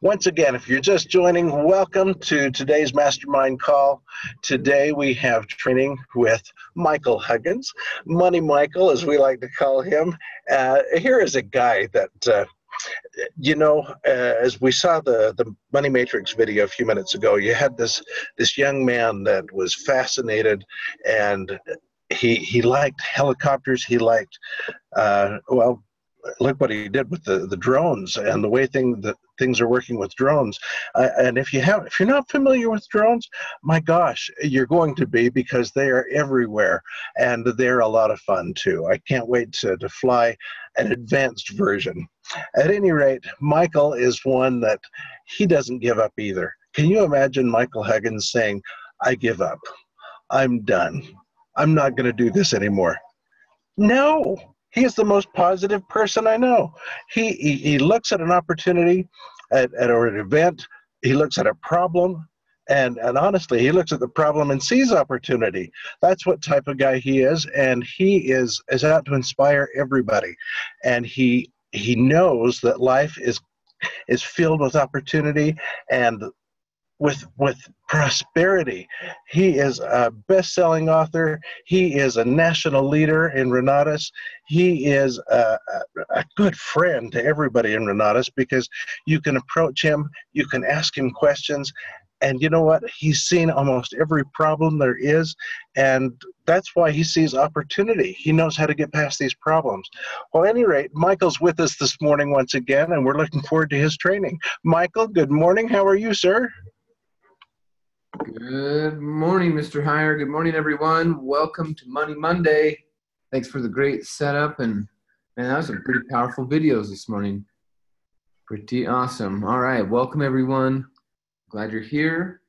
Once again, if you're just joining, welcome to today's Mastermind call. Today we have training with Michael Huggins, Money Michael, as we like to call him. Here is a guy that, as we saw the Money Matrix video a few minutes ago, you had this young man that was fascinated, and he liked helicopters. He liked, look what he did with the drones and the way things are working with drones. And if you're not familiar with drones, my gosh, you're going to be, because they are everywhere and they're a lot of fun too. I can't wait to fly an advanced version. At any rate, Michael is one that he doesn't give up either. Can you imagine Michael Huggins saying, "I give up. I'm done. I'm not going to do this anymore"? No. He is the most positive person I know. He looks at an opportunity, at an event. He looks at a problem, and honestly, he looks at the problem and sees opportunity. That's what type of guy he is, and he is out to inspire everybody. And he knows that life is filled with opportunity and with prosperity. He is a best-selling author. He is a national leader in Renatus. He is a good friend to everybody in Renatus, because you can approach him, you can ask him questions, and you know what? He's seen almost every problem there is, and that's why he sees opportunity. He knows how to get past these problems. Well, at any rate, Michael's with us this morning once again, and we're looking forward to his training. Michael, good morning. How are you, sir? Good morning, Mr. Heyer. Good morning, everyone. Welcome to Money Monday. Thanks for the great setup. And man, that was some pretty powerful videos this morning. Pretty awesome. All right. Welcome, everyone. Glad you're here.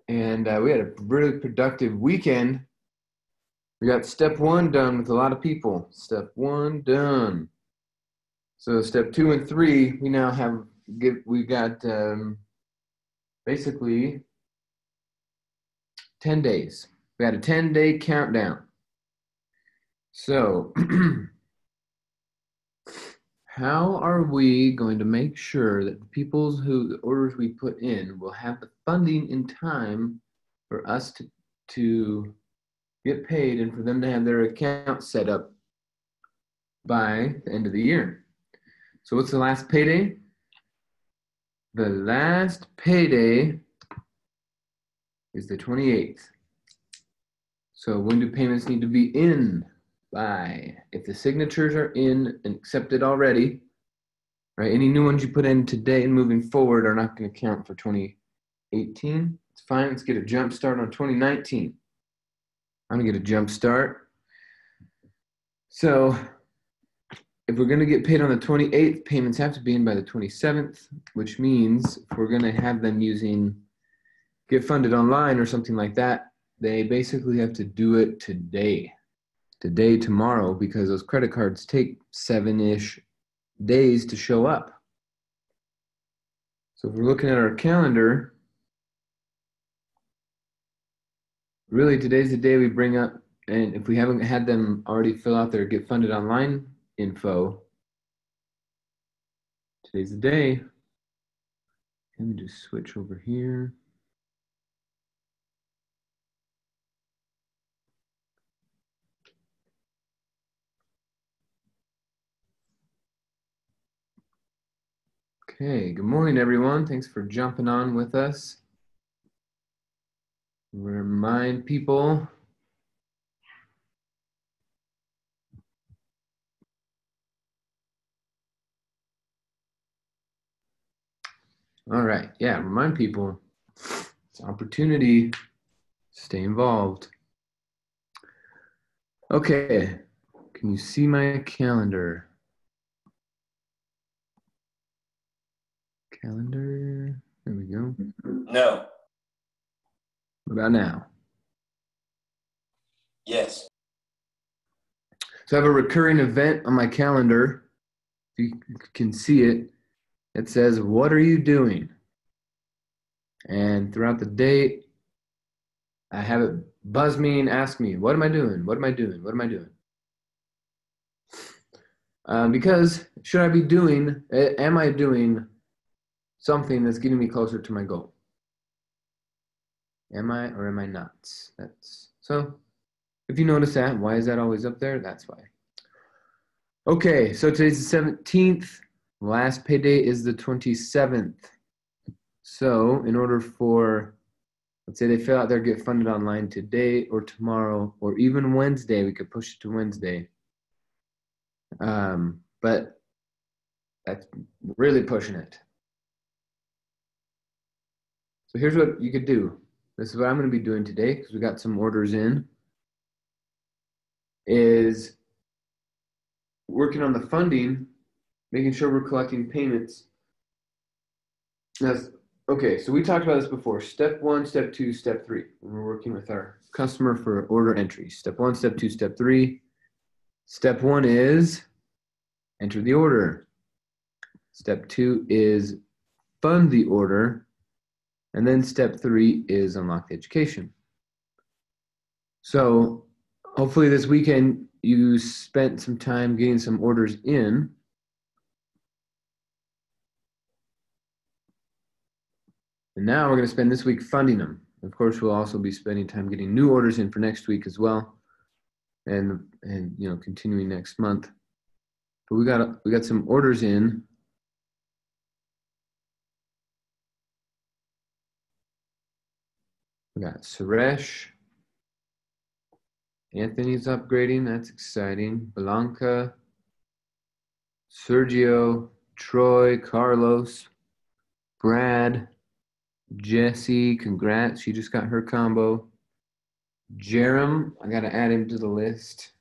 And we had a really productive weekend. We got step 1 done with a lot of people. Step 1 done. So step 2 and 3, we now have, we got basically 10 days. We had a 10-day countdown. So how are we going to make sure that the the orders we put in will have the funding in time for us to get paid and for them to have their account set up by the end of the year? So what's the last payday? The last payday is the 28th. So when do payments need to be in by? If the signatures are in and accepted already, right? Any new ones you put in today and moving forward are not going to count for 2018. It's fine. Let's get a jump start on 2019. I'm going to get a jump start. So if we're going to get paid on the 28th, payments have to be in by the 27th, which means if we're going to have them using Get Funded Online or something like that, they basically have to do it today, tomorrow, because those credit cards take 7-ish days to show up. So if we're looking at our calendar, really today's the day we bring up, and if we haven't had them already fill out their Get Funded Online info, today's the day. Let me just switch over here. Okay, good morning, everyone. Thanks for jumping on with us. Remind people. All right, yeah, remind people. It's an opportunity. Stay involved. Okay, can you see my calendar? Calendar, there we go. No. What about now? Yes. So I have a recurring event on my calendar. You can see it. It says, "What are you doing?" And throughout the day, I have it buzz me and ask me, what am I doing? What am I doing? What am I doing? Because should I be doing, am I doing something that's getting me closer to my goal. Am I or am I not? That's so. If you notice that, why is that always up there? That's why. Okay, so today's the 17th. Last payday is the 27th. So in order for, let's say they fill out their Get Funded Online today or tomorrow or even Wednesday, we could push it to Wednesday. But that's really pushing it. So here's what you could do. This is what I'm going to be doing today because we got some orders in. Is working on the funding, making sure we're collecting payments. Okay, so we talked about this before. Step 1, step 2, step 3. When we're working with our customer for order entry. Step 1, step 2, step 3. Step 1 is enter the order. Step 2 is fund the order. And then step 3 is unlock the education. So hopefully this weekend you spent some time getting some orders in. And now we're going to spend this week funding them. Of course, we'll also be spending time getting new orders in for next week as well, and you know, continuing next month. But we got some orders in. We got Suresh. Anthony's upgrading. That's exciting. Blanca, Sergio, Troy, Carlos, Brad, Jesse, congrats. She just got her combo. Jerem, I got to add him to the list.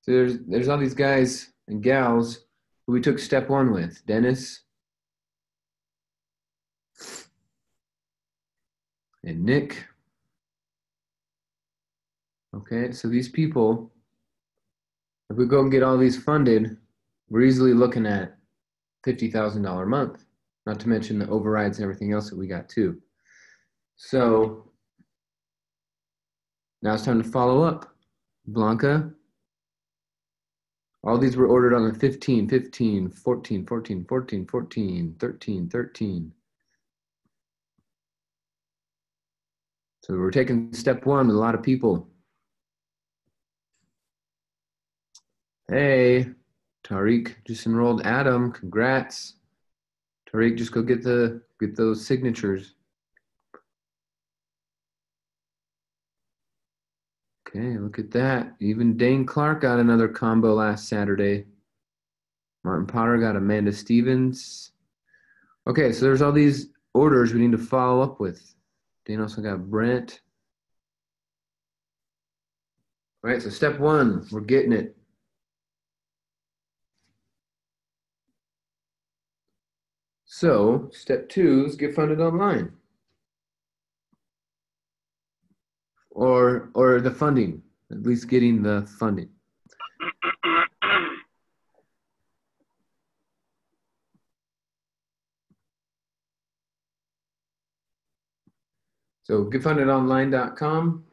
So there's all these guys and gals who we took step 1 with. Dennis and Nick. Okay, so these people, if we go and get all these funded, we're easily looking at $50,000 a month, not to mention the overrides and everything else that we got too. So now it's time to follow up. Blanca, all these were ordered on the 15, 15, 14, 14, 14, 14, 13, 13. So we're taking step 1 with a lot of people. Hey, Tariq just enrolled Adam. Congrats. Tariq, just go get those signatures. Okay, look at that. Even Dane Clark got another combo last Saturday. Martin Potter got Amanda Stevens. Okay, so there's all these orders we need to follow up with. Dane also got Brent. All right, so step 1, we're getting it. So step 2 is get funded online. Or the funding, at least getting the funding. So getfundedonline.com.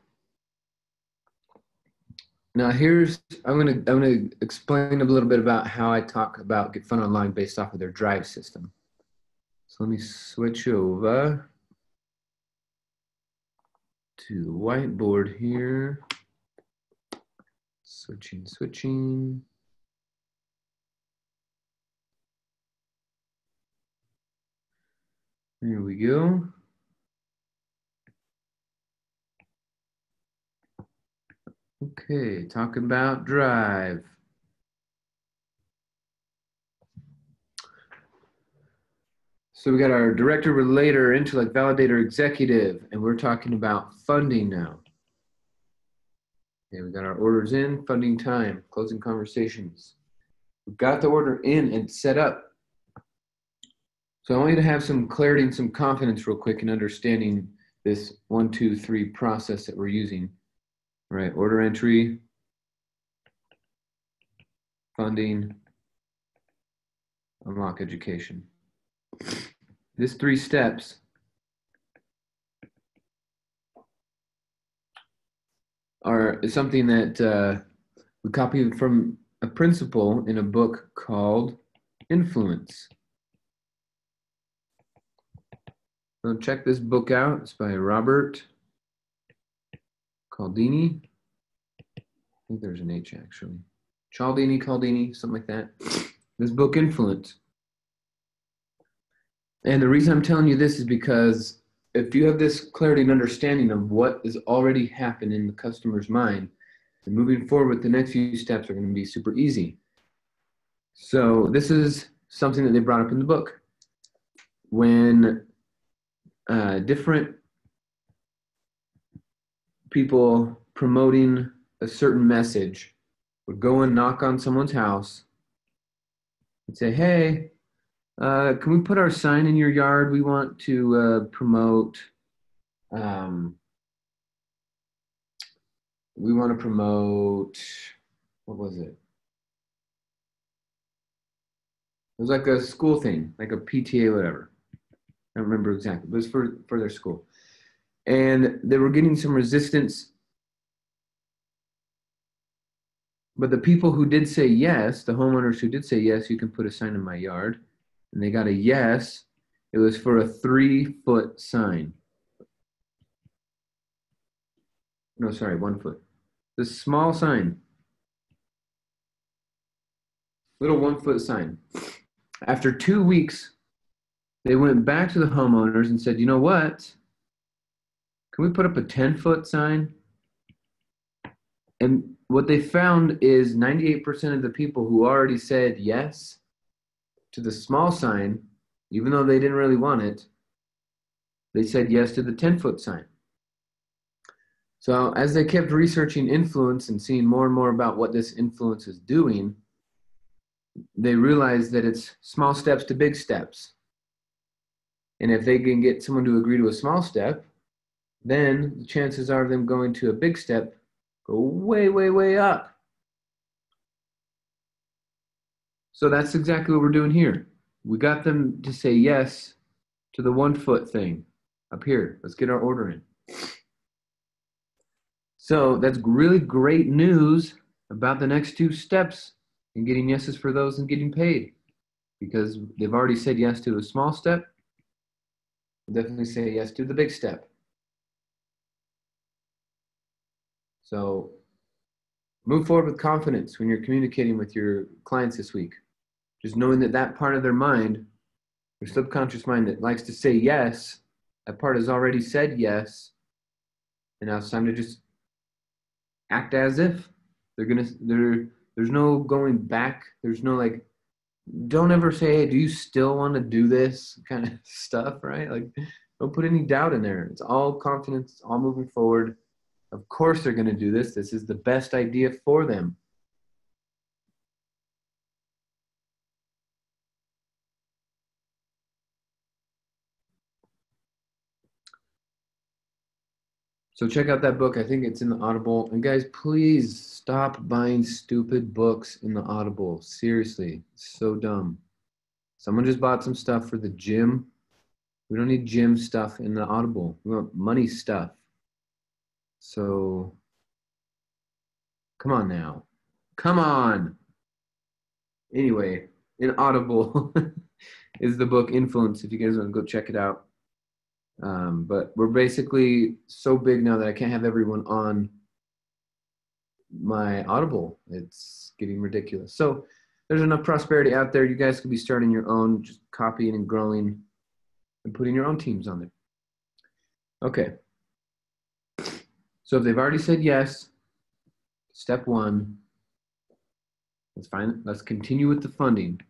Now I'm gonna explain a little bit about how I talk about Get Funded Online based off of their drive system. So let me switch over to the whiteboard here. Switching. There we go. Okay, talking about drive. So we got our director, relator, intellect, validator, executive, and we're talking about funding now. Okay, we got our orders in, funding time, closing conversations. We've got the order in and set up. So I want you to have some clarity and some confidence real quick in understanding this 1, 2, 3 process that we're using. All right, order entry, funding, unlock education. This 3 steps is something that we copied from a principle in a book called Influence. So check this book out. It's by Robert Cialdini. I think there's an H actually. Cialdini, something like that. This book, Influence. And the reason I'm telling you this is because if you have this clarity and understanding of what has already happened in the customer's mind, and moving forward, the next few steps are going to be super easy. So this is something that they brought up in the book. When different people promoting a certain message would go and knock on someone's house and say, hey, can we put our sign in your yard? We want to promote, what was it? It was like a school thing, like a PTA, whatever. I don't remember exactly, but it was for their school. And they were getting some resistance. But the people who did say yes, the homeowners who did say yes, you can put a sign in my yard, and they got a yes, it was for a 3-foot sign. No, sorry, 1 foot. This small sign. Little 1-foot sign. After 2 weeks, they went back to the homeowners and said, you know what? Can we put up a 10-foot sign? And what they found is 98% of the people who already said yes to the small sign, even though they didn't really want it, they said yes to the 10-foot sign. So as they kept researching influence and seeing more and more about what this influence is doing, they realized that it's small steps to big steps. And if they can get someone to agree to a small step, then the chances are of them going to a big step go way, way, way up. So that's exactly what we're doing here. We got them to say yes to the 1-foot thing up here. Let's get our order in. So that's really great news about the next 2 steps and getting yeses for those and getting paid, because they've already said yes to a small step. We'll definitely say yes to the big step. So move forward with confidence when you're communicating with your clients this week. Just knowing that that part of their mind, their subconscious mind that likes to say yes, that part has already said yes. And now it's time to just act as if there's no going back. There's no like, don't ever say, hey, do you still want to do this kind of stuff, right? Like, don't put any doubt in there. It's all confidence, it's all moving forward. Of course they're going to do this. This is the best idea for them. So check out that book. I think it's in the Audible. And guys, please stop buying stupid books in the Audible. Seriously, it's so dumb. Someone just bought some stuff for the gym. We don't need gym stuff in the Audible. We want money stuff. So come on now. Come on. Anyway, in Audible is the book Influence, if you guys want to go check it out. But we're basically so big now that I can't have everyone on my Audible. It's getting ridiculous. So there's enough prosperity out there. You guys could be starting your own, just copying and growing and putting your own teams on there. Okay. So if they've already said yes, step 1, that's fine. Let's continue with the funding.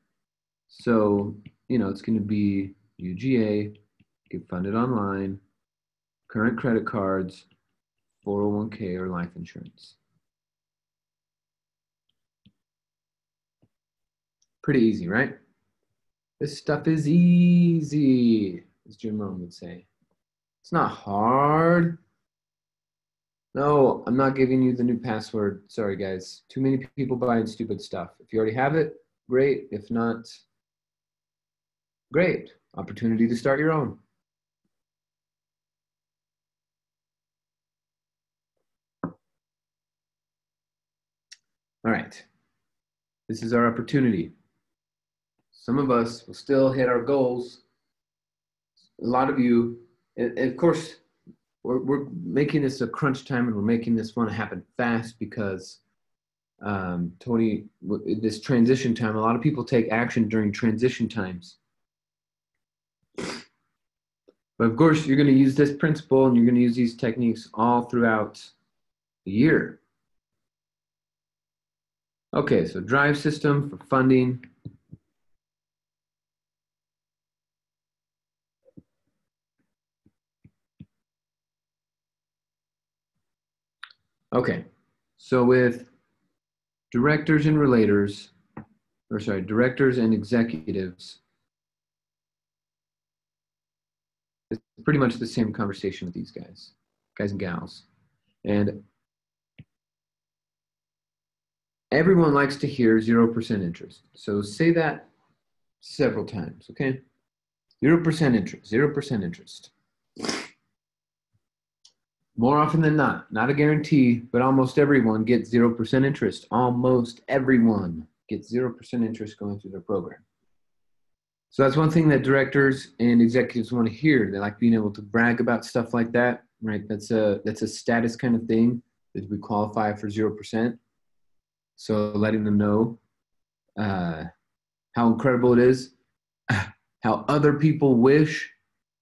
So, it's going to be UGA, get funded online, current credit cards, 401k or life insurance. Pretty easy, right? This stuff is easy, as Jim Rohn would say. It's not hard. No, I'm not giving you the new password. Sorry, guys. Too many people buying stupid stuff. If you already have it, great. If not, great. Opportunity to start your own. All right. This is our opportunity. Some of us will still hit our goals. A lot of you of course, we're making this a crunch time, and we're making this want to happen fast because Tony, this transition time, a lot of people take action during transition times. But of course, you're going to use this principle and you're going to use these techniques all throughout the year. Okay, so drive system for funding. Okay, so with directors and relators, or sorry, directors and executives, it's pretty much the same conversation with these guys and gals. And everyone likes to hear 0% interest. So say that several times, okay? 0% interest, 0% interest. More often than not a guarantee, but almost everyone gets 0% interest. Almost everyone gets 0% interest going through their program. So that's one thing that directors and executives want to hear. They like being able to brag about stuff like that, right? That's a status kind of thing that we qualify for 0%. So letting them know how incredible it is, how other people wish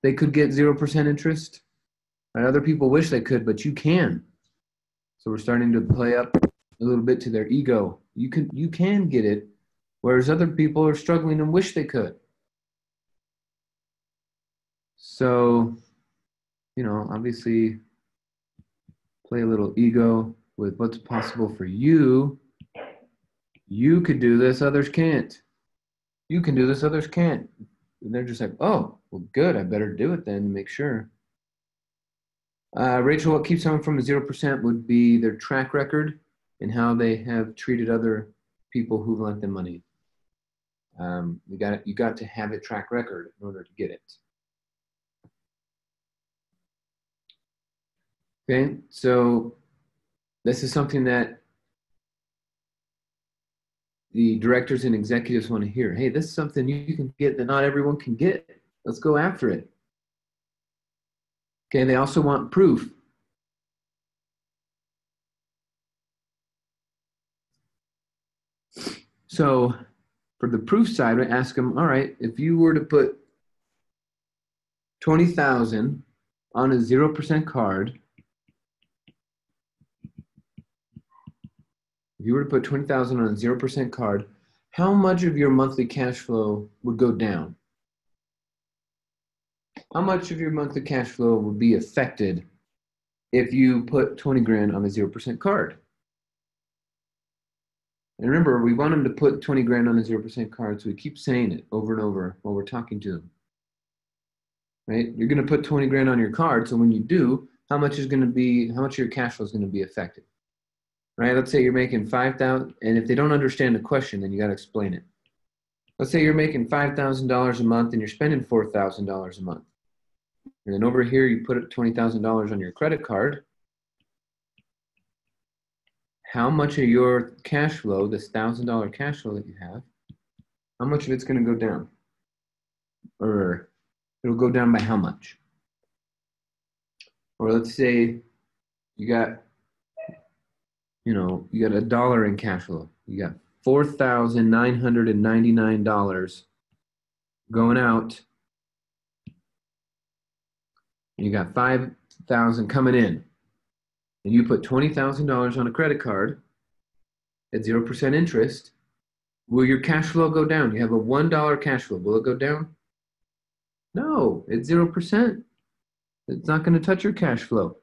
they could get 0% interest. Right? Other people wish they could, but you can. So we're starting to play up a little bit to their ego. You can get it, whereas other people are struggling and wish they could. So, obviously play a little ego with what's possible for you. You could do this, others can't. You can do this, others can't. And they're just like, oh, well, good, I better do it then to make sure. Rachel, what keeps someone from a 0% would be their track record and how they have treated other people who've lent them money. You got to have a track record in order to get it. Okay, so this is something that the directors and executives want to hear. Hey, this is something you can get that not everyone can get. Let's go after it. Okay, they also want proof. So for the proof side, we ask them, all right, if you were to put 20,000 on a 0% card, if you were to put 20,000 on a 0% card, how much of your monthly cash flow would go down? How much of your monthly cash flow would be affected if you put 20 grand on a 0% card? And remember, we want them to put 20 grand on a 0% card, so we keep saying it over and over while we're talking to them. Right? You're going to put 20 grand on your card, so when you do, how much of your cash flow is going to be affected? Right? Let's say you're making 5,000, and if they don't understand the question, then you got to explain it. Let's say you're making $5,000 a month and you're spending $4,000 a month. And then over here, you put $20,000 on your credit card. How much of your cash flow, this $1,000 cash flow that you have, how much of it's going to go down? Or it'll go down by how much? Or let's say you got $1 in cash flow. You got $4,999 going out. And you got $5,000 coming in. And you put $20,000 on a credit card at 0% interest. Will your cash flow go down? You have a $1 cash flow. Will it go down? No, it's 0%. It's not going to touch your cash flow.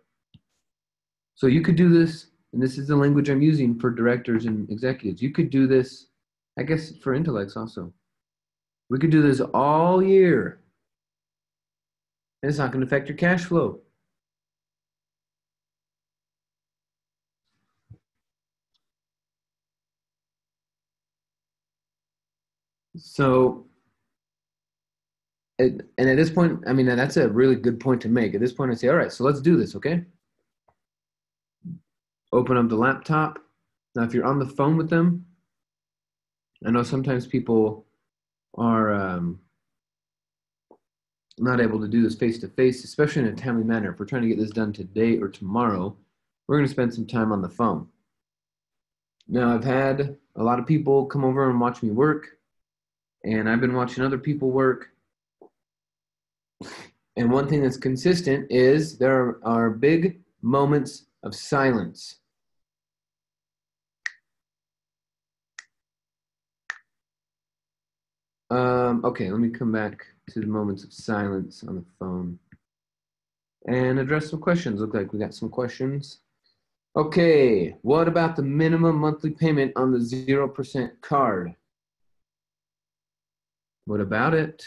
So you could do this, and this is the language I'm using for directors and executives. You could do this, I guess, for intellects also. We could do this all year, and it's not going to affect your cash flow. So, and at this point, I mean, that's a really good point to make. At this point, I say, all right, so let's do this, okay? Open up the laptop. Now, if you're on the phone with them, I know sometimes people are not able to do this face-to-face, especially in a timely manner. If we're trying to get this done today or tomorrow, we're going to spend some time on the phone. Now, I've had a lot of people come over and watch me work, and I've been watching other people work. And one thing that's consistent is there are big moments of silence. Okay, let me come back to the moments of silence on the phone and address some questions. Look like we got some questions. Okay, what about the minimum monthly payment on the 0% card? What about it?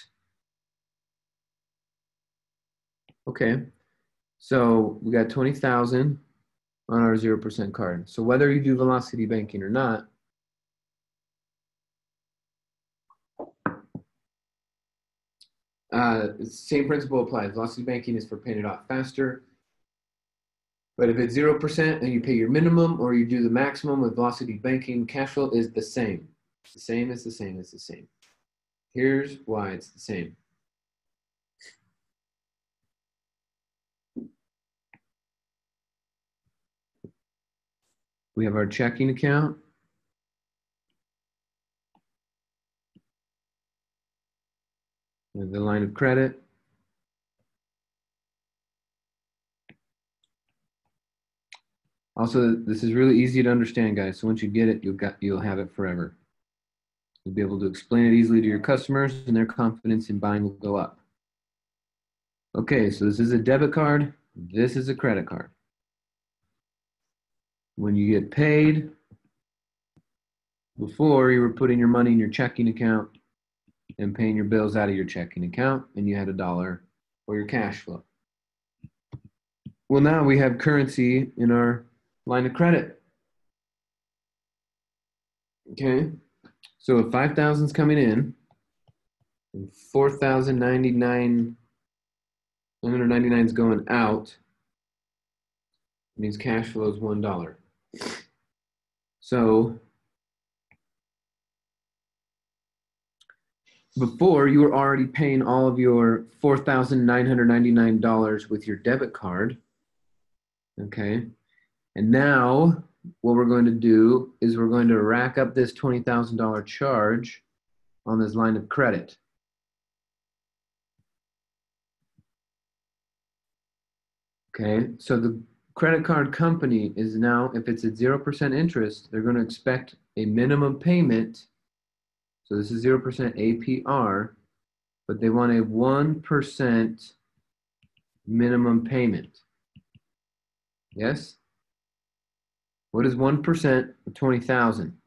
Okay, so we got 20,000 on our 0% card. So whether you do velocity banking or not, same principle applies. Velocity banking is for paying it off faster. But if it's 0% and you pay your minimum or you do the maximum with velocity banking, cash flow is the same. It's the same, it's the same, it's the same. Here's why it's the same. We have our checking account. We have the line of credit. Also, this is really easy to understand, guys. So once you get it, you'll have it forever. You'll be able to explain it easily to your customers, and their confidence in buying will go up. Okay, so this is a debit card. This is a credit card. When you get paid, before you were putting your money in your checking account and paying your bills out of your checking account, and you had $1 for your cash flow. Well, now we have currency in our line of credit. Okay, so if 5,000 is coming in and 4,099 is going out, it means cash flow is $1. So before, you were already paying all of your $4,999 with your debit card. Okay, and now what we're going to do is we're going to rack up this $20,000 charge on this line of credit. Okay, so the credit card company is now, if it's at 0% interest, they're going to expect a minimum payment. So this is 0% APR, but they want a 1% minimum payment. Yes? What is 1% of 20,000?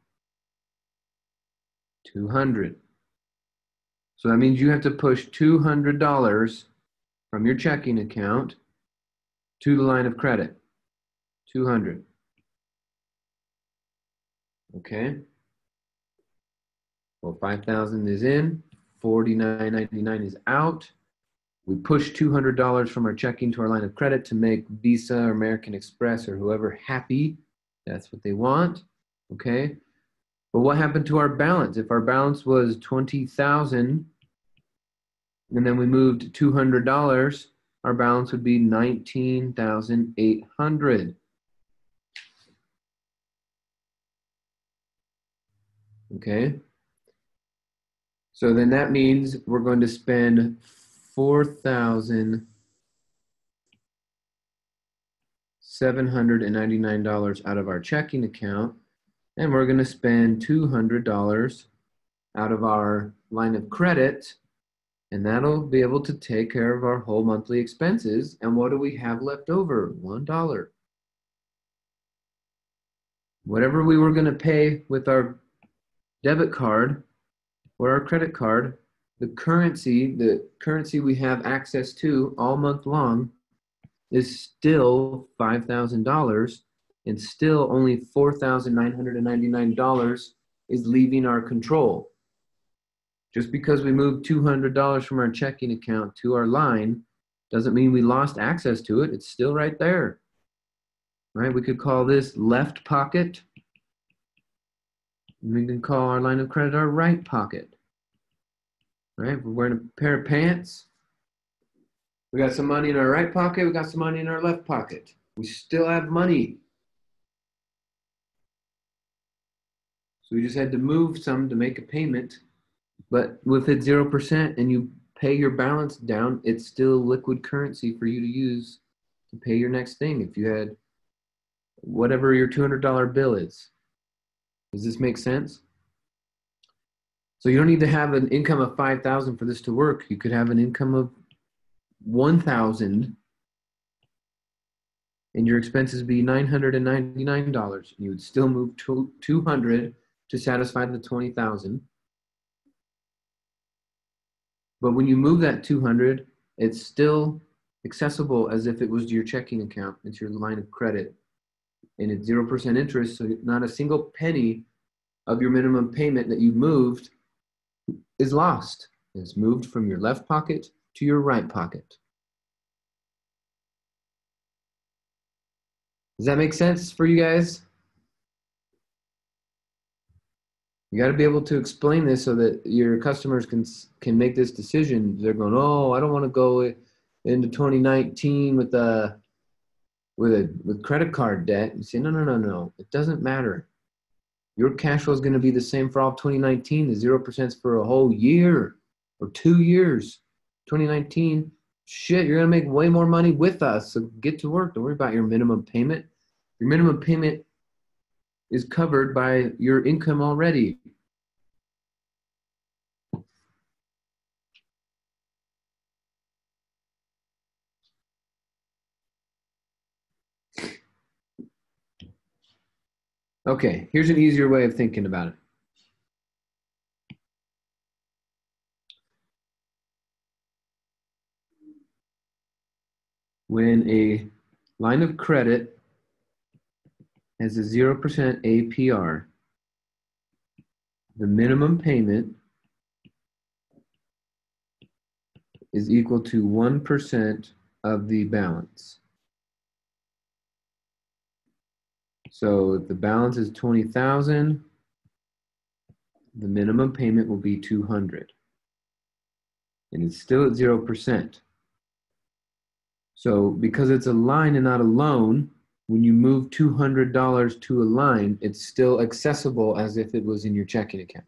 200. So that means you have to push $200 from your checking account to the line of credit. 200. Okay. Well, 5,000 is in, 49.99 is out. We push $200 from our checking to our line of credit to make Visa or American Express or whoever happy. That's what they want. Okay. But what happened to our balance? If our balance was 20,000 and then we moved $200, our balance would be 19,800. Okay. So then that means we're going to spend $4,799 out of our checking account, and we're going to spend $200 out of our line of credit, and that'll be able to take care of our whole monthly expenses. And what do we have left over? $1. Whatever we were going to pay with our debit card or our credit card, the currency we have access to all month long is still $5,000, and still only $4,999 is leaving our control. Just because we moved $200 from our checking account to our line doesn't mean we lost access to it. It's still right there. Right? We could call this left pocket. We can call our line of credit our right pocket. Right? If we're wearing a pair of pants We got some money in our right pocket. We got some money in our left pocket. We still have money. So we just had to move some to make a payment. But with it 0% and you pay your balance down, it's still liquid currency for you to use to pay your next thing. If you had whatever your $200 bill is. Does this make sense? So you don't need to have an income of 5,000 for this to work. You could have an income of 1,000 and your expenses be $999. You would still move 200 to satisfy the 20,000. But when you move that 200, it's still accessible as if it was your checking account. It's your line of credit. And it's 0% interest, so not a single penny of your minimum payment that you moved is lost. It's moved from your left pocket to your right pocket. Does that make sense for you guys? You got to be able to explain this so that your customers can make this decision. They're going, oh, I don't want to go into 2019 with credit card debt. You say, no. It doesn't matter. Your cash flow is going to be the same for all of 2019. The 0% is for a whole year or 2 years. 2019, shit, you're going to make way more money with us. So get to work. Don't worry about your minimum payment. Your minimum payment is covered by your income already. Okay, here's an easier way of thinking about it. When a line of credit has a 0% APR, the minimum payment is equal to 1% of the balance. So if the balance is 20,000, the minimum payment will be 200. And it's still at 0%. So because it's a line and not a loan, when you move $200 to a line, it's still accessible as if it was in your checking account.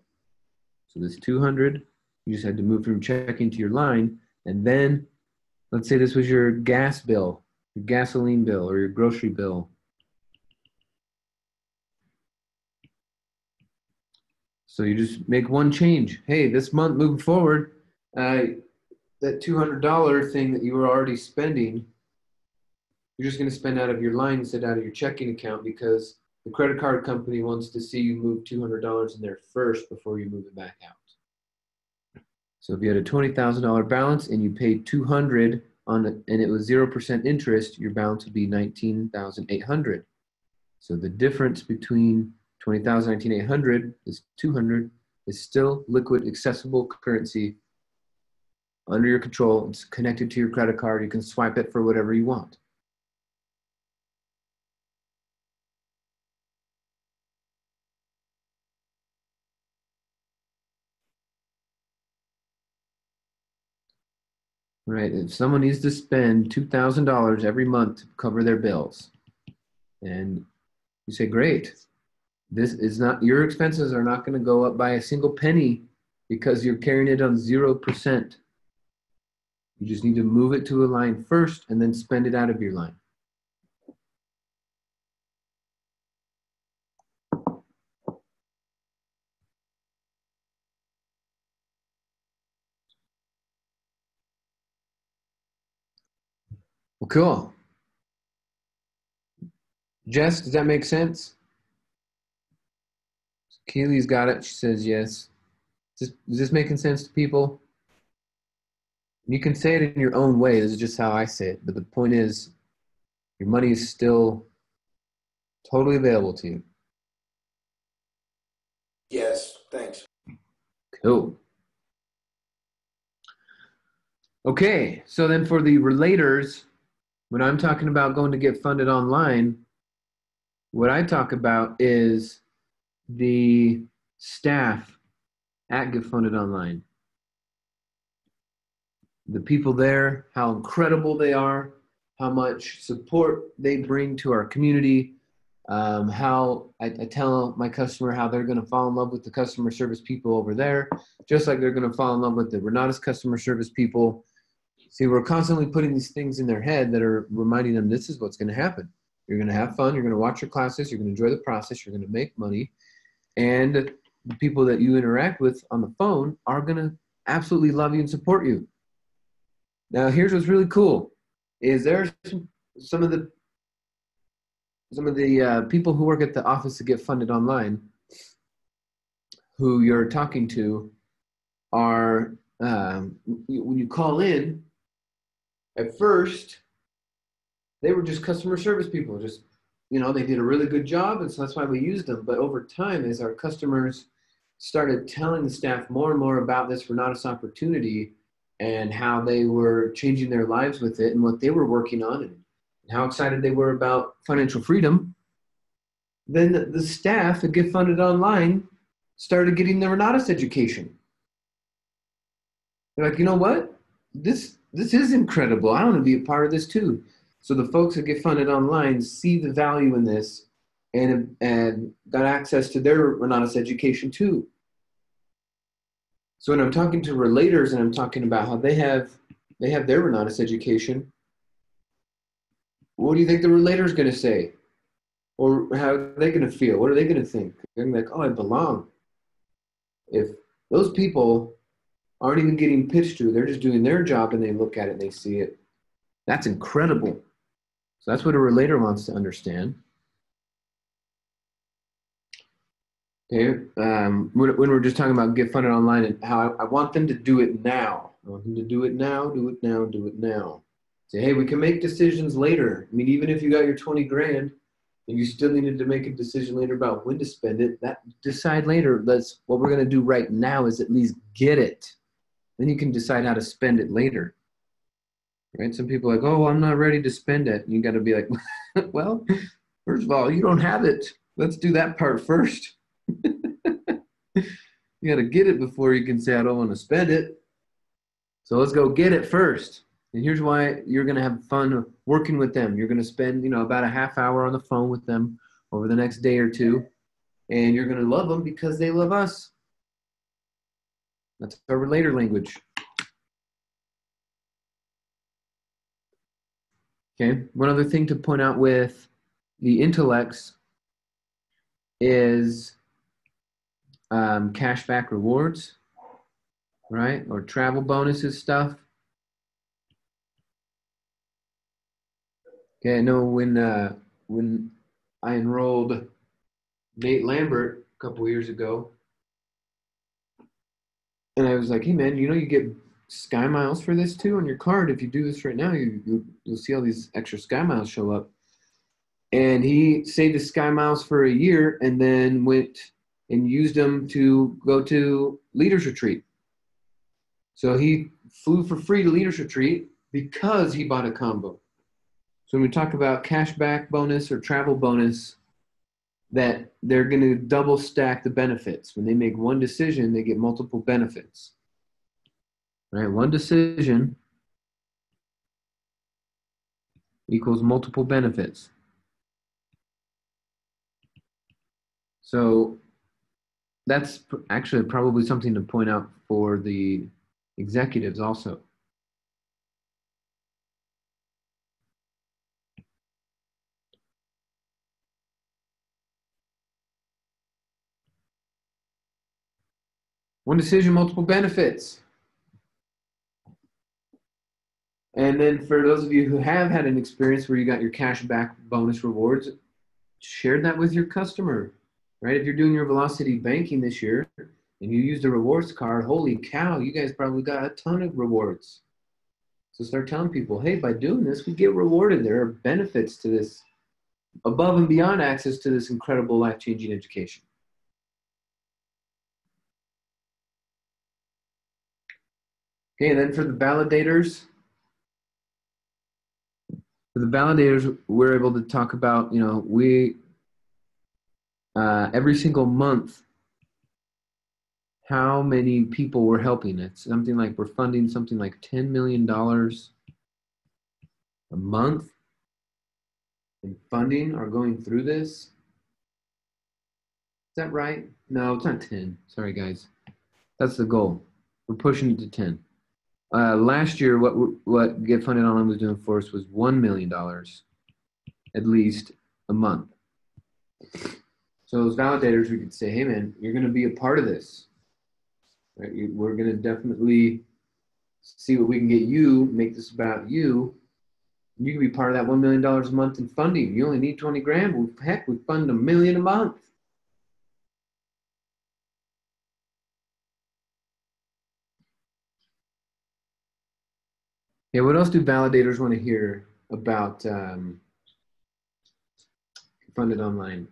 So this 200, you just had to move from checking to your line. And then let's say this was your gas bill, your gasoline bill, or your grocery bill. So you just make one change. Hey, this month moving forward, that $200 thing that you were already spending, you're just going to spend out of your line instead out of your checking account because the credit card company wants to see you move $200 in there first before you move it back out. So if you had a $20,000 balance and you paid $200 on it and it was 0% interest, your balance would be $19,800. So the difference between $20,000 and $19,800 is $200 is still liquid, accessible currency under your control. It's connected to your credit card. You can swipe it for whatever you want. Right, if someone needs to spend $2,000 every month to cover their bills, and you say, great, this is not, your expenses are not going to go up by a single penny because you're carrying it on 0%. You just need to move it to a line first and then spend it out of your line. Well, cool. Jess, does that make sense? Keely's got it. She says yes. Is this making sense to people? You can say it in your own way. This is just how I say it. But the point is, your money is still totally available to you. Yes, thanks. Cool. Okay, so then for the relators, when I'm talking about going to get funded online, what I talk about is the staff at Get Funded Online. the people there, how incredible they are, how much support they bring to our community. How I tell my customer how they're going to fall in love with the customer service people over there, just like they're going to fall in love with the Renatus customer service people. See, we're constantly putting these things in their head that are reminding them this is what's going to happen. You're going to have fun. You're going to watch your classes. You're going to enjoy the process. You're going to make money. And the people that you interact with on the phone are going to absolutely love you and support you. Now, here's what's really cool is there's some of the people who work at the office to get funded online who you're talking to are, when you call in, at first, they were just customer service people. Just, they did a really good job, and so that's why we used them. But over time, as our customers started telling the staff more and more about this Renatus opportunity and how they were changing their lives with it and what they were working on and how excited they were about financial freedom, then the staff that get funded online started getting the Renatus education. They're like, you know what? This is incredible. I want to be a part of this too. So the folks that get funded online see the value in this and got access to their Renatus education too. So when I'm talking to relators and I'm talking about how they have their Renatus education, what do you think the relator is going to say? Or how are they going to feel? What are they going to think? They're going to be like, oh, I belong. If those people aren't even getting pitched to, they're just doing their job and they look at it and they see it. That's incredible. So that's what a relator wants to understand. Okay, when we're just talking about get funded online and how I want them to do it now. I want them to do it now, do it now, do it now. Say, hey, we can make decisions later. I mean, even if you got your 20 grand and you still needed to make a decision later about when to spend it, that decide later. That's what we're going to do right now is at least get it. Then you can decide how to spend it later. Right? Some people are like, oh, I'm not ready to spend it. And you got to be like, well, first of all, you don't have it. Let's do that part first. You got to get it before you can say, I don't want to spend it. So let's go get it first. And here's why you're going to have fun working with them. You're going to spend, about a half hour on the phone with them over the next day or two. And you're going to love them because they love us. That's our relator language. Okay. One other thing to point out with the intellects is cashback rewards, right? Or travel bonuses stuff. Okay, I know when I enrolled Nate Lambert a couple years ago, and I was like, hey man, you get Sky Miles for this too on your card. If you do this right now, you'll see all these extra Sky Miles show up. And he saved the Sky Miles for a year and then went and used them to go to Leaders Retreat. So he flew for free to Leaders Retreat because he bought a combo. So when we talk about cashback bonus or travel bonus, that they're going to double stack the benefits. When they make one decision, they get multiple benefits. Right? One decision equals multiple benefits. So that's actually probably something to point out for the executives also. One decision, multiple benefits. And then for those of you who have had an experience where you got your cash back bonus rewards, share that with your customer, right? If you're doing your velocity banking this year and you used a rewards card, holy cow, you guys probably got a ton of rewards. So start telling people, hey, by doing this, we get rewarded. There are benefits to this, above and beyond access to this incredible life-changing education. Okay, and then for the validators, we're able to talk about, we every single month how many people we're helping. It's something like we're funding something like $10 million a month in funding are going through this. Is that right? No, it's not 10. Sorry, guys. That's the goal. We're pushing it to 10. Last year, what Get Funded Online was doing for us was $1 million, at least a month. So as validators, we could say, hey, man, you're going to be a part of this. Right? We're going to definitely see what we can get you, make this about you. You can be part of that $1 million a month in funding. You only need 20 grand. Well, heck, we fund $1 million a month. Yeah, what else do validators want to hear about Funded Online?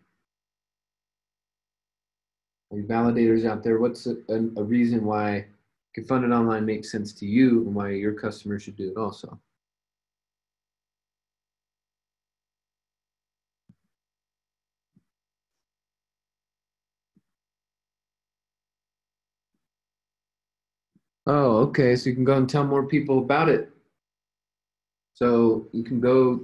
Are you validators out there? What's a reason why Get Funded Online makes sense to you and why your customers should do it also? Oh, okay. So you can go and tell more people about it. So you can go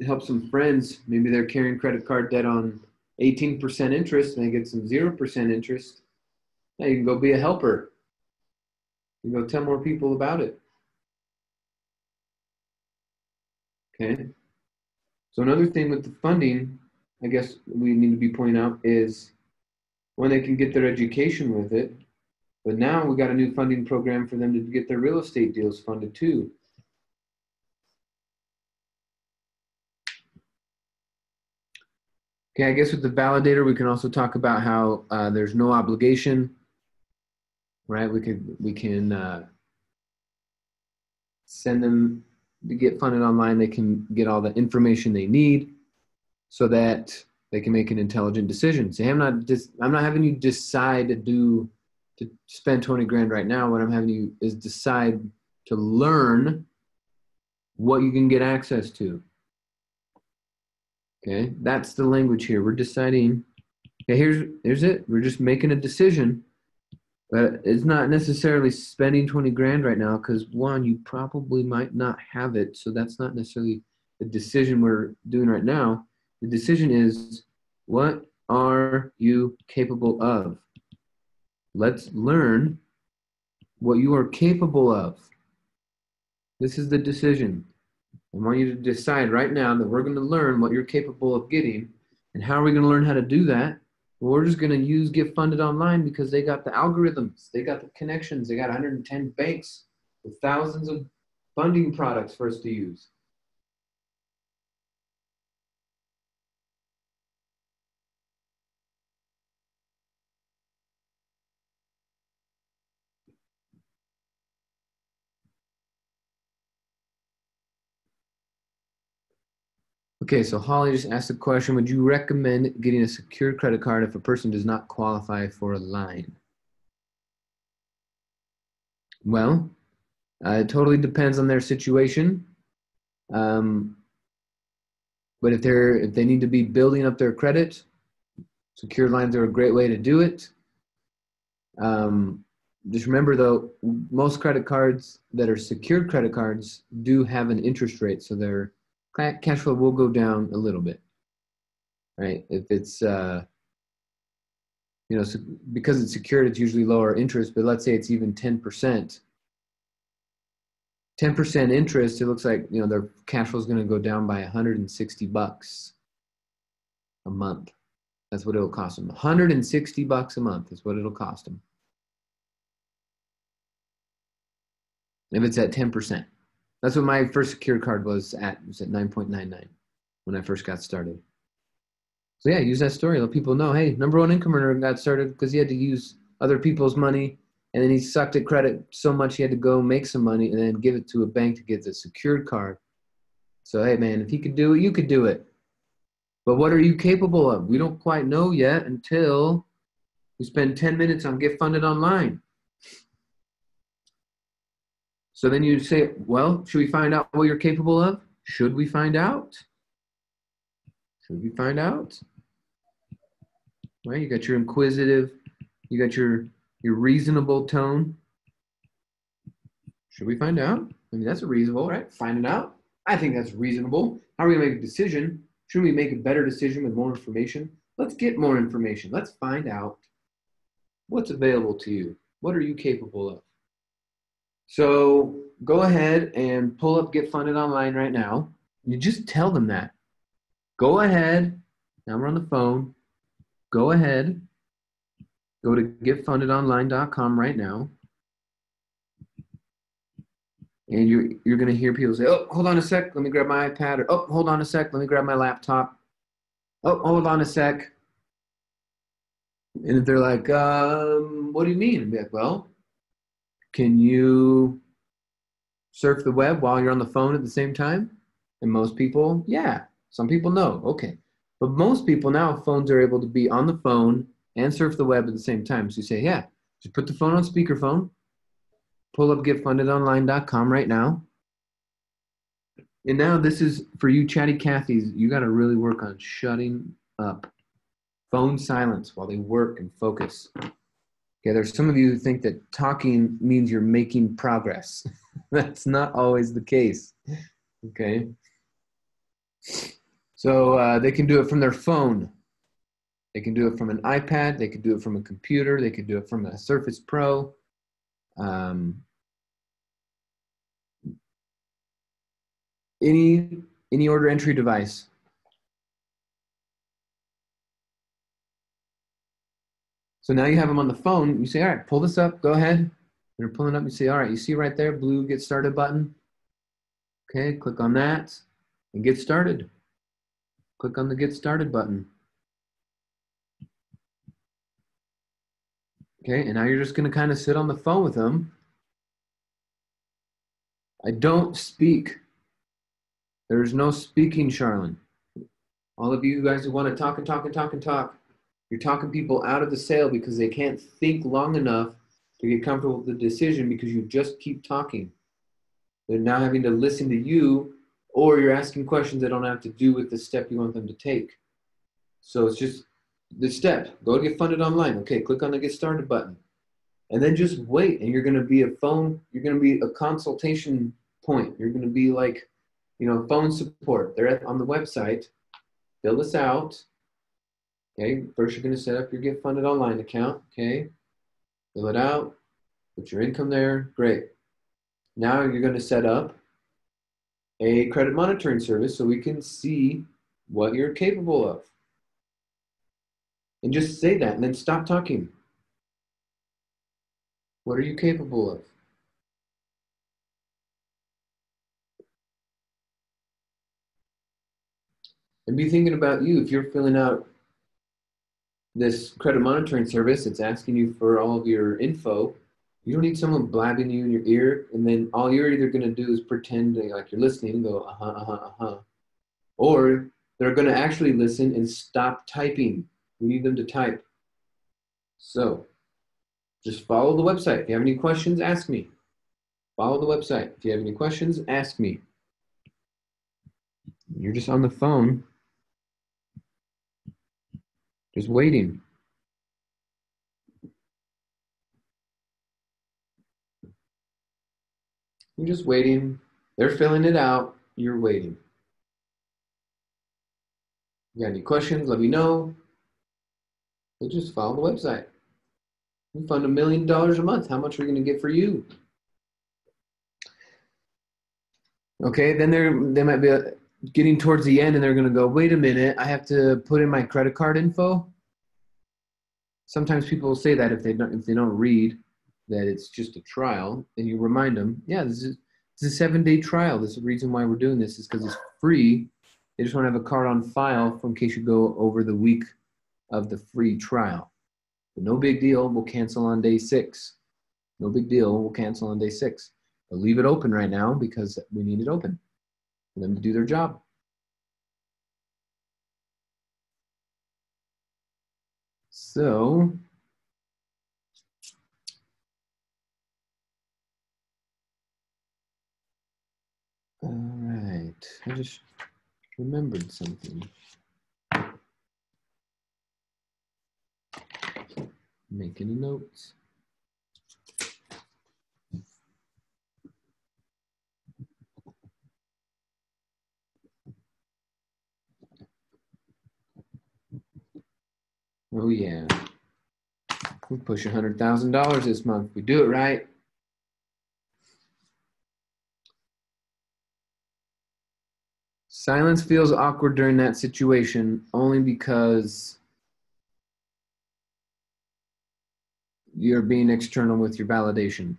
help some friends. Maybe they're carrying credit card debt on 18% interest and they get some 0% interest. Now you can go be a helper. You can go tell more people about it. Okay. So another thing with the funding, I guess we need to be pointing out is when they can get their education with it. But now we got a new funding program for them to get their real estate deals funded too. Okay, I guess with the validator, we can also talk about how there's no obligation, right? We can send them to Get Funded Online. They can get all the information they need so that they can make an intelligent decision. Say, I'm not having you decide to spend 20 grand right now. What I'm having you is decide to learn what you can get access to. Okay, that's the language here. We're deciding. Okay, here's it. We're just making a decision, but it's not necessarily spending 20 grand right now because one, you probably might not have it. So that's not necessarily the decision we're doing right now. The decision is, what are you capable of? Let's learn what you are capable of. This is the decision. I want you to decide right now that we're going to learn what you're capable of getting. And how are we going to learn how to do that? Well, we're just going to use Get Funded Online because they got the algorithms. They got the connections. They got 110 banks with thousands of funding products for us to use. Okay, so Holly just asked a question. Would you recommend getting a secured credit card if a person does not qualify for a line? Well, it totally depends on their situation. But if they need to be building up their credit, secured lines are a great way to do it. Just remember though, most credit cards that are secured credit cards do have an interest rate, so their cash flow will go down a little bit, right? If it's because it's secured, it's usually lower interest. But let's say it's even 10%. 10% interest, it looks like their cash flow is going to go down by $160 a month. That's what it'll cost them. $160 a month is what it'll cost them if it's at 10%. That's what my first secured card was at. It was at 9.99 when I first got started. So yeah, use that story. Let people know, hey, number one income earner got started because he had to use other people's money, and then he sucked at credit so much he had to go make some money and then give it to a bank to get the secured card. So hey, man, if he could do it, you could do it. But what are you capable of? We don't quite know yet until we spend 10 minutes on Get Funded Online. So then you say, well, should we find out what you're capable of? Should we find out? Should we find out? Right? You got your inquisitive, you got your Your reasonable tone. Should we find out? I mean, that's reasonable, right? Find it out. I think that's reasonable. How are we going to make a decision? Shouldn't we make a better decision with more information? Let's get more information. Let's find out what's available to you. What are you capable of? So go ahead and pull up Get Funded Online right now. You just tell them that. Go ahead. Now we're on the phone. Go ahead. Go to getfundedonline.com right now. And you're going to hear people say, oh, hold on a sec. Let me grab my iPad. Or, oh, hold on a sec. Let me grab my laptop. Oh, hold on a sec. And if they're like, what do you mean? I'd be like, well, can you surf the web while you're on the phone at the same time? And most people, yeah. Some people, no. Okay. But most people now, phones are able to be on the phone and surf the web at the same time. So you say, yeah, just put the phone on speakerphone, pull up getfundedonline.com right now. And now this is for you chatty Cathys. You got to really work on shutting up. Phone silence while they work and focus. Okay, there's some of you who think that talking means you're making progress. That's not always the case. Okay. So they can do it from their phone. They can do it from an iPad. They can do it from a computer. They could do it from a Surface Pro. Any order entry device. So now you have them on the phone. You say, all right, pull this up. Go ahead. They're pulling up. You say, all right, you see right there, blue Get Started button. Okay, click on that and get started. Click on the Get Started button. Okay, and now you're just going to kind of sit on the phone with them. I don't speak. There's no speaking, Charlene. All of you guys who want to talk and talk and talk and talk, you're talking people out of the sale because they can't think long enough to get comfortable with the decision because you just keep talking. They're now having to listen to you, or you're asking questions that don't have to do with the step you want them to take. So it's just the step. Go to Get Funded Online. Okay, click on the Get Started button. And then just wait, and you're going to be a phone, you're going to be a consultation point. You're going to be like, phone support. They're on the website. Fill this out. Okay, first you're going to set up your Get Funded Online account. Okay, fill it out. Put your income there. Great. Now you're going to set up a credit monitoring service so we can see what you're capable of. And just say that and then stop talking. What are you capable of? And be thinking about you. If you're filling out this credit monitoring service, it's asking you for all of your info. You don't need someone blabbing you in your ear, and then all you're either going to do is pretend like you're listening and go, uh-huh, uh-huh, uh-huh. Or they're going to actually listen and stop typing. We need them to type. So just follow the website. If you have any questions, ask me. Follow the website. If you have any questions, ask me. You're just on the phone, just waiting. You're just waiting. They're filling it out. You're waiting. You got any questions? Let me know. But just follow the website. We fund $1 million a month. How much are we going to get for you? Okay, then they might be getting towards the end and they're going to go, wait a minute, I have to put in my credit card info. Sometimes people will say that if they don't read that it's just a trial, and you remind them, yeah, this is a 7-day trial. This is the reason why we're doing this is because it's free. They just want to have a card on file in case you go over the week of the free trial. But no big deal. We'll cancel on day 6. No big deal. We'll cancel on day 6. But leave it open right now because we need it open for them to do their job. So, all right. I just remembered something. Make any notes? Oh, yeah. We push $100,000 this month. We do it right. Silence feels awkward during that situation only because you're being external with your validation.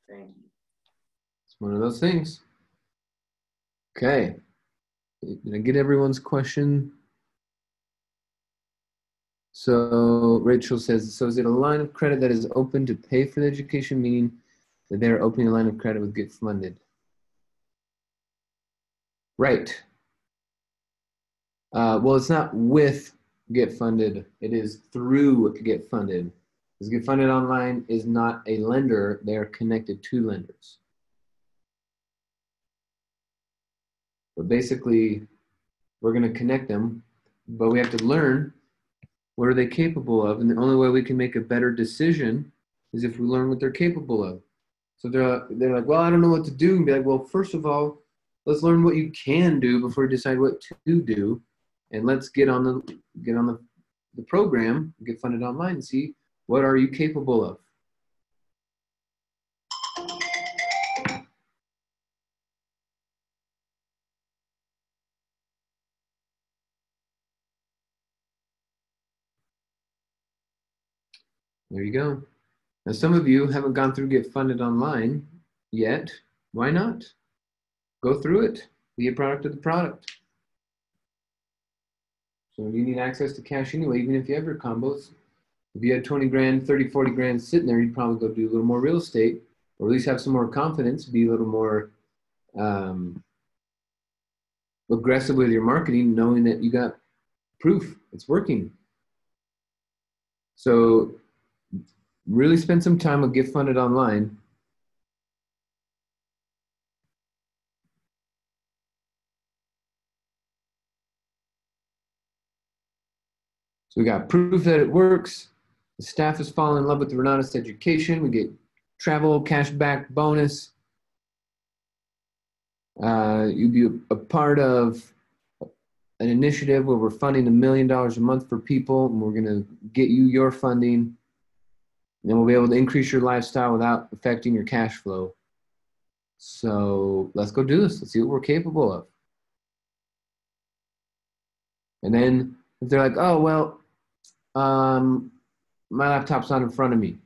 Thank you. It's one of those things. Okay. Did I get everyone's question? So Rachel says, so is it a line of credit that is open to pay for the education, meaning that they're opening a line of credit with Get Funded? Right. Well, it's not with Get Funded. It is through Get Funded. Because Get Funded Online is not a lender. They are connected to lenders. But basically, we're going to connect them, but we have to learn what are they capable of. And the only way we can make a better decision is if we learn what they're capable of. So they're like, well, I don't know what to do. And be like, well, first of all, let's learn what you can do before you decide what to do. And let's get on the program, Get Funded Online, and see what are you capable of. There you go. Now, some of you haven't gone through Get Funded Online yet. Why not? Go through it. Be a product of the product. So you need access to cash anyway, even if you have your combos. If you had 20 grand, 30, 40 grand sitting there, you'd probably go do a little more real estate, or at least have some more confidence, be a little more aggressive with your marketing, knowing that you got proof it's working. So really spend some time with Get Funded Online. So we got proof that it works. The staff is falling in love with the Renatus education. We get travel cashback bonus. You'd be a part of an initiative where we're funding $1 million a month for people, and we're going to get you your funding. And then we'll be able to increase your lifestyle without affecting your cash flow. So let's go do this. Let's see what we're capable of. And then if they're like, oh, well, my laptop's not in front of me,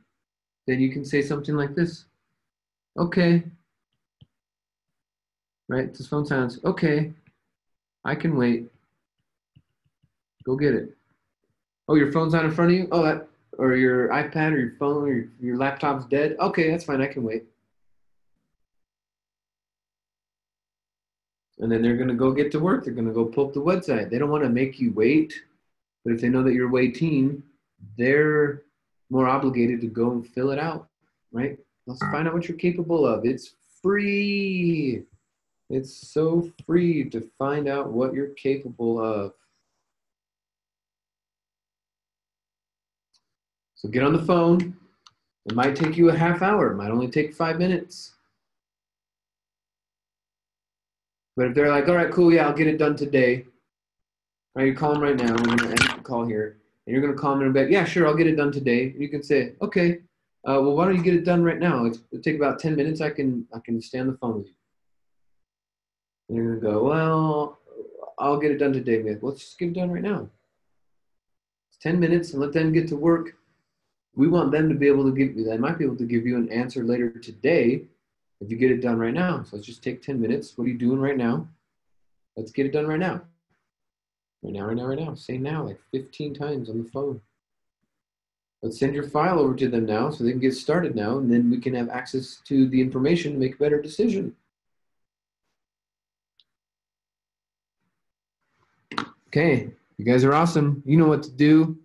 then you can say something like this. Okay. Right? This phone sounds, okay, I can wait. Go get it. Oh, your phone's not in front of you? Oh, or your iPad or your phone or your laptop's dead? Okay, that's fine. I can wait. And then they're going to go get to work. They're going to go pull up the website. They don't want to make you wait. But if they know that you're waiting, they're more obligated to go and fill it out, right? Let's find out what you're capable of. It's free. It's so free to find out what you're capable of. So get on the phone. It might take you a half hour. It might only take 5 minutes. But if they're like, all right, cool, yeah, I'll get it done today. All right, you call them right now. We're going to end the call here. And you're going to call them and be like, yeah, sure, I'll get it done today. And you can say, okay, well, why don't you get it done right now? It'll take about 10 minutes. I can stay on the phone with you. And you're going to go, well, I'll get it done today. Like, let's just get it done right now. It's 10 minutes and let them get to work. We want them to be able to give you, they might be able to give you an answer later today if you get it done right now. So let's just take 10 minutes. What are you doing right now? Let's get it done right now. Right now, right now, right now. Say now like 15 times on the phone. Let's send your file over to them now so they can get started now, and then we can have access to the information to make a better decision. Okay, you guys are awesome. You know what to do.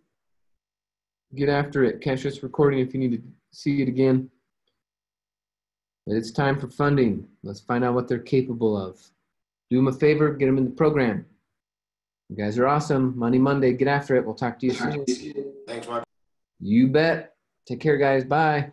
Get after it. Catch this recording if you need to see it again. But it's time for funding. Let's find out what they're capable of. Do them a favor, get them in the program. You guys are awesome. Money Monday, get after it. We'll talk to you soon. Thanks, Mark. You bet. Take care, guys. Bye.